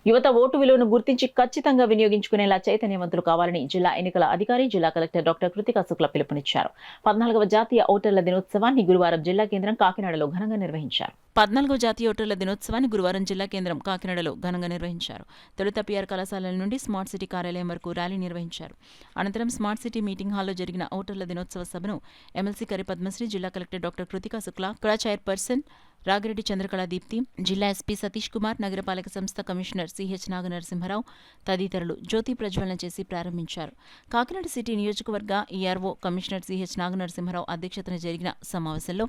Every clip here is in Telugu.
యువత ఓటు విలువను గుర్తించి ఖచ్చితంగా వినియోగించుకునేలా చైతన్యవంతులు కావాలని జిల్లా ఎన్నికల అధికారి జిల్లా కలెక్టర్ డాక్టర్ కృతికా శుక్ల పిలుపునిచ్చారు. 14వ జాతీయ ఓటర్ల దినోత్సవాన్ని గురువారం జిల్లా కేంద్రం కాకినాడలో ఘనంగా నిర్వహించారు. 14వ జాతీయ ఓటర్ల దినోత్సవాన్ని గురువారం జిల్లా కేంద్రం కాకినాడలో ఘనంగా నిర్వహించారు. తొలుత పిఆర్ కళాశాలల నుండి స్మార్ట్ సిటీ కార్యాలయం వరకు ర్యాలీ నిర్వహించారు. అనంతరం స్మార్ట్ సిటీ మీటింగ్ హాల్లో జరిగిన ఓటర్ల దినోత్సవ సభను ఎమ్మెల్సీ కరి పద్మశ్రీ, జిల్లా కలెక్టర్ డాక్టర్ కృతికా శుక్ల, క్రా చైర్పర్సన్ రాగిరెడ్డి చంద్రకళా దీప్తి, జిల్లా ఎస్పీ సతీష్ కుమార్, నగరపాలక సంస్థ కమిషనర్ సిహెచ్ నాగనరసింహరావు తదితరులు జ్యోతి ప్రజ్వలన చేసి ప్రారంభించారు. కాకినాడ సిటీ నియోజకవర్గ ఈఆర్ఓ కమిషనర్ సిహెచ్ నాగనరసింహరావు అధ్యక్షతన జరిగిన సమావేశంలో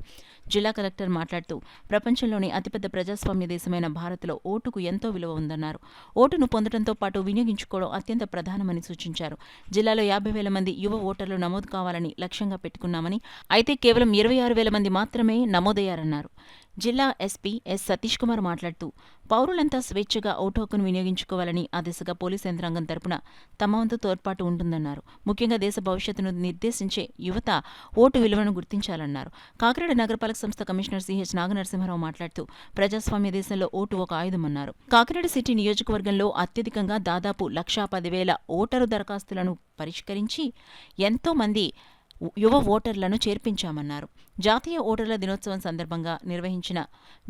జిల్లా కలెక్టర్ మాట్లాడుతూ ప్రపంచంలోని అతిపెద్ద ప్రజాస్వామ్య దేశమైన భారత్లో ఓటుకు ఎంతో విలువ ఉందన్నారు. ఓటును పొందడంతో పాటు వినియోగించుకోవడం అత్యంత ప్రధానమని సూచించారు. జిల్లాలో 50,000 మంది యువ ఓటర్లు నమోదు కావాలని లక్ష్యంగా పెట్టుకున్నామని, అయితే కేవలం 26,000 మంది మాత్రమే నమోదయ్యారన్నారు. జిల్లా ఎస్పీ ఎస్ సతీష్ కుమార్ మాట్లాడుతూ పౌరులంతా స్వేచ్ఛగా ఓటు హక్కును వినియోగించుకోవాలని, ఆ దిశగా పోలీసు యంత్రాంగం తరపున తమ వంతు తోడ్పాటు ఉంటుందన్నారు. ముఖ్యంగా దేశ భవిష్యత్తును నిర్దేశించే యువత ఓటు విలువను గుర్తించాలన్నారు. కాకినాడ నగరపాలక సంస్థ కమిషనర్ సిహెచ్ నాగనరసింహరావు మాట్లాడుతూ ప్రజాస్వామ్య దేశంలో ఓటు ఒక ఆయుధమన్నారు. కాకినాడ సిటీ నియోజకవర్గంలో అత్యధికంగా దాదాపు 1,10,000 ఓటరు దరఖాస్తులను పరిష్కరించి ఎంతో మంది యువ ఓటర్లను చేర్పించామన్నారు. జాతీయ ఓటర్ల దినోత్సవం సందర్భంగా నిర్వహించిన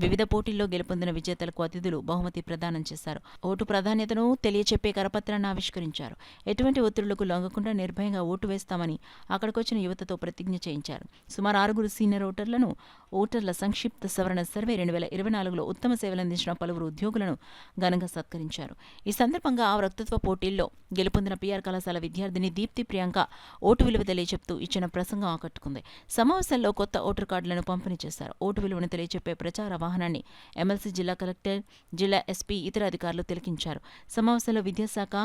వివిధ పోటీల్లో గెలుపొందిన విజేతలకు అతిథులు బహుమతి ప్రదానం చేశారు. ఓటు ప్రాధాన్యతను తెలియచెప్పే కరపత్రాన్ని ఆవిష్కరించారు. ఎటువంటి ఒత్తిడులకు లొంగకుండా నిర్భయంగా ఓటు వేస్తామని అక్కడికొచ్చిన యువతతో ప్రతిజ్ఞ చేయించారు. సుమారు 6 సీనియర్ ఓటర్లను ఓటర్ల సంక్షిప్త సవరణ సర్వే 2024లో ఉత్తమ సేవలందించిన పలువురు ఉద్యోగులను ఘనంగా సత్కరించారు. ఈ సందర్భంగా ఆ వక్తృత్వ పోటీల్లో గెలుపొందిన పిఆర్ కళాశాల విద్యార్థిని దీప్తి ప్రియాంక ఓటు విలువ తెలియచెప్తూ ఇచ్చిన ప్రసంగం ఆకట్టుకుంది. సమావేశంలో కొత్త ఓటర్ కార్డులను పంపిణీ చేశారు. ఓటు విలువను తెలియచెప్పే ప్రచార వాహనాన్ని ఎమ్మెల్సీ, జిల్లా కలెక్టర్, జిల్లా ఎస్పీ, ఇతర అధికారులు తిలకించారు. సమావేశంలో విద్యాశాఖ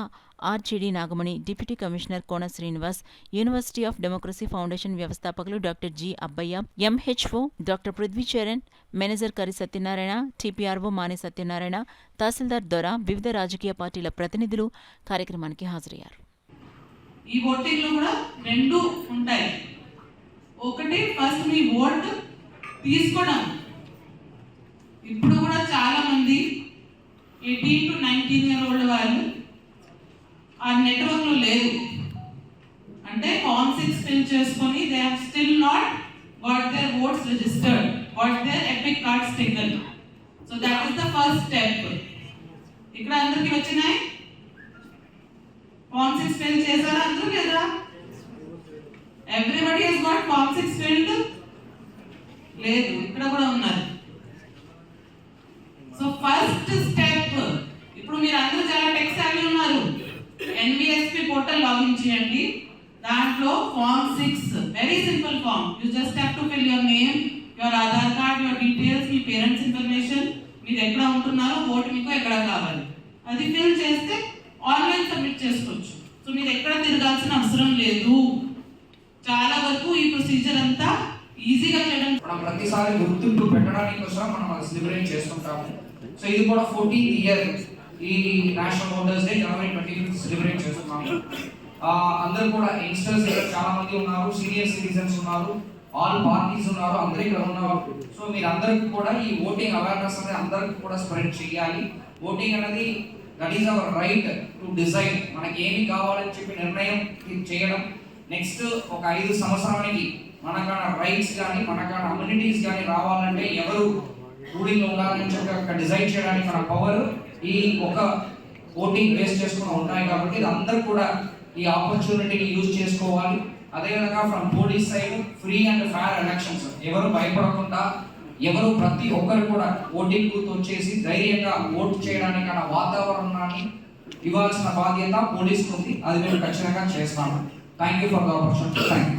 RJD Nagamani, deputy commissioner Kona Srinivas, university of democracy foundation వ్యవస్థాపకులు doctor G Abbaiah, MHO doctor Prithvicharan, manager Kari Satyanarayana, TPRO మానే సత్యనారాయణ, తహసీల్దార్ దొర, వివిధ రాజకీయ పార్టీల ప్రతినిధులు కార్యక్రమానికి హాజరయ్యారు. ఈ ఓటింగ్లో కూడా 2 ఉంటాయి. ఒకటి ఫస్ట్ మీ ఓట్ తీసుకోవడం. ఇప్పుడు కూడా చాలా మంది 18 to 19 year old వాళ్ళు ఆ నెట్వర్క్లో లేరు. అంటే ఫామ్ 6 ఫిల్ చేసుకొని they have still not got their votes registered, got their EPIC cards taken. So that is the first step. ఇక్కడ అందరికీ వచ్చినాయి. ఫామ్ 6 ఫిల్ చేశారా అందరూ లేదా? Everybody has got form 6 filled? లేదు, ఇక్కడ కూడా ఉన్నారు. సో ఫస్ట్ స్టెప్, ఇప్పుడు మీరు అందరూ చాలా టెక్ సావీ ఉన్నారు. ఎన్విఎస్పి పోర్టల్ లాగిన్ చేయండి. దాంట్లో form 6 very simple form. You just have to fill your name, your Aadhaar card, your details, మీ పేరెంట్స్ ఇన్ఫర్మేషన్, మీరు ఎక్కడ ఉంటున్నారో, ఓటు మీకు ఎక్కడ కావాలి, అది ఫిల్ చేస్తే ఆన్లైన్ సబ్మిట్ చేసుకోవచ్చు. సో మీరు ఎక్కడ తిరగాల్సిన అవసరం లేదు. చాలా వరకు ఈ ప్రొసీజర్ అంతా ఈజీగా చేయడం. మనం ప్రతిసారి గుర్తింపు పెట్టడానికి కోసం మనం అది సెలబ్రేట్ చేసుకుంటాము. సో ఇది కూడా 14th ఇయర్ ఈ నేషనల్ ఓటర్స్ డే జనవరి 25th సెలబ్రేట్ చేస్తున్నాము. అందరూ కూడా యంగ్స్టర్స్ చాలా మంది ఉన్నారు, సీనియర్ సిటిజన్స్ ఉన్నారు, ఆల్ పార్టీస్ ఉన్నారు, అందరూ ఇక్కడ ఉన్నారు. సో మీరు అందరికీ కూడా ఈ ఓటింగ్ అవేర్నెస్ అనేది అందరికీ కూడా స్ప్రెడ్ చేయాలి. ఓటింగ్ అనేది that is our right to decide. మనకి ఏమి కావాలని చెప్పి నిర్ణయం చేయడం. నెక్స్ట్ ఒక 5 సంవత్సరానికి మనకన్నా రైట్స్ కానీ మనకన్నా అమ్యూనిటీస్ కానీ రావాలంటే ఎవరు రూలింగ్ ఉండాలని చెప్పి ఒక డిసైడ్ చేయడానికి మన పవర్ ఈ ఒక ఓటింగ్ బేస్ చేసుకుని ఉంటాయి. కాబట్టి ఇది అందరూ కూడా ఈ ఆపర్చునిటీని యూజ్ చేసుకోవాలి. అదేవిధంగా from police side free and fair elections. ఎవరు భయపడకుండా, ఎవరు ప్రతి ఒక్కరు కూడా ఓటింగ్ బూత్ వచ్చేసి ధైర్యంగా ఓటు చేయడానికి అన్న వాతావరణాన్ని ఇవ్వాల్సిన బాధ్యత పోలీసుకు ఉంది. అది మేము ఖచ్చితంగా చేస్తాము. Thank you for the opportunity. Thank you.